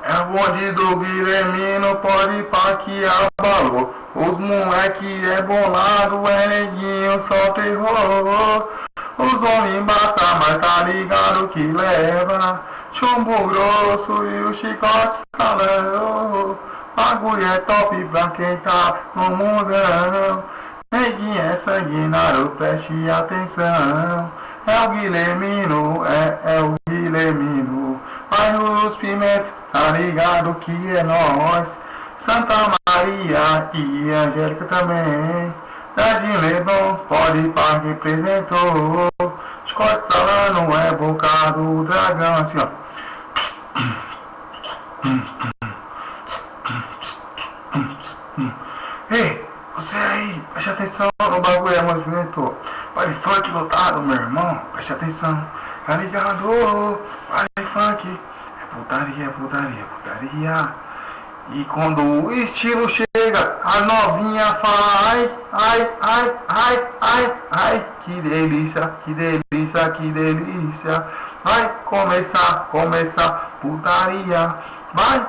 É o bonde do Guilhermino, pode pá que abalou. Os moleque é bolado, é neguinho, só terror. Os homens embaçam, mas tá ligado que leva chumbo grosso e o chicote salão. Bagulho é top pra quem tá no mundão. Neguinho é sanguinário, preste atenção. É o Guilhermino, é o Guilhermino. Vai os pimentos, tá ligado que é nós. Santa Maria e Angélica também. Jardim Leblon, pode pá que representou. Chicote estralando é boca do dragão, assim ó. Ei, você aí, preste atenção no bagulho, é movimento. Baile funk lotado, meu irmão, preste atenção. Tá ligado? Baile funk. É putaria, putaria, putaria. E quando o estilo chega, a novinha fala ai, ai, ai, ai, ai, ai. Que delícia, que delícia, que delícia. Vai começar, começar putaria. Vai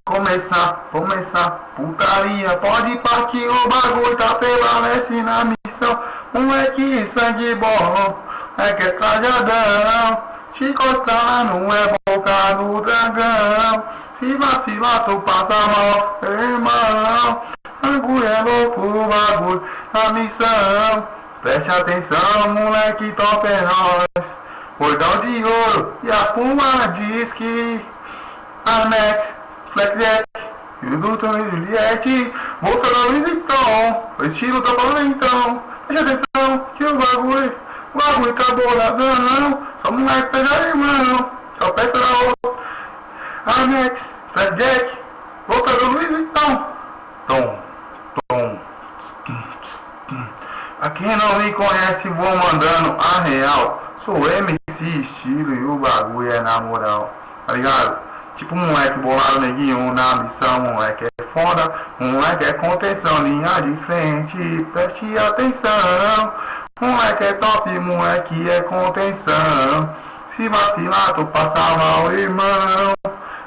começar putaria. Pode ir pra que o bagulho tá prevalece na missão. Moleque sangue bom, é que é trajadão. Chicote lá não é boca do dragão. Se vacilar tu passa mal, irmão. Bagulho é louco, bagulho na missão. Preste atenção, moleque top é nós. Cordão de ouro e a Puma diz que Anex, Fleckjack e o Doutor e Juliette. Bolsa da Luiz então, o estilo tá falando então. Preste atenção que o bagulho tá boladão. Só moleque pega irmão, só peça da outra. Anex, Fleckjack, bolsa do Luiz então. Tom, tom. A quem não me conhece vou mandando a real. Sou MC estilo e o bagulho é na moral, tá ligado? Tipo moleque bolado neguinho na missão, moleque é foda, moleque é contenção, linha de frente, preste atenção. Moleque é top, moleque é contenção. Se vacilar tu passa mal, irmão.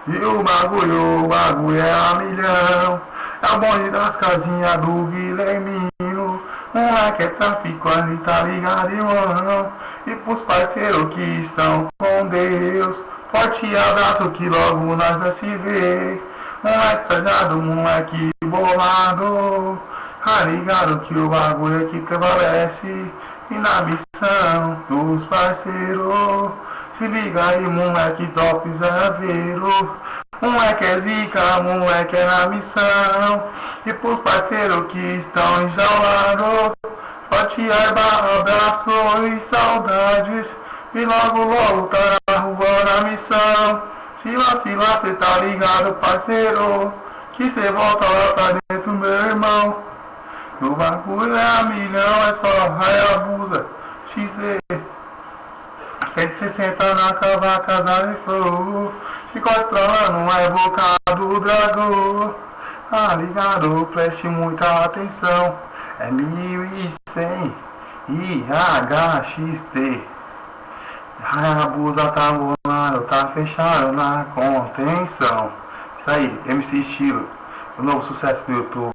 E o bagulho é a milhão. É o bonde das casinhas do Guilhermino. Moleque é traficante, tá ligado, irmão? E pros parceiros que estão com Deus, forte abraço que logo nós vai se ver. Moleque trajado, moleque bolado. Tá ligado que o bagulho aqui prevalece. E na missão dos parceiros, se liga aí, moleque top zaveiro. Moleque é zica, moleque é na missão. E pros parceiros que estão enjaulados, forte abraço e saudades. E logo tá na rua na missão. Se vacilar cê tá ligado, parceiro, que cê volta lá pra dentro, meu irmão. O bagulho é a milhão, é só Hayabusa XZ 160 na cavaca, de fogo. Chicote pra lá, não é boca do dragão. Tá ligado, preste muita atenção. É 1100 IHXT. Hayabusa tá bolado, tá fechado na contenção. Isso aí, MC Estilo, o novo sucesso do YouTube.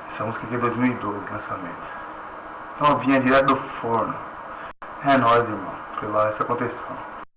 Essa música aqui é 2012, lançamento. Novinha direto do forno. É nóis, irmão. Prevalece a contenção.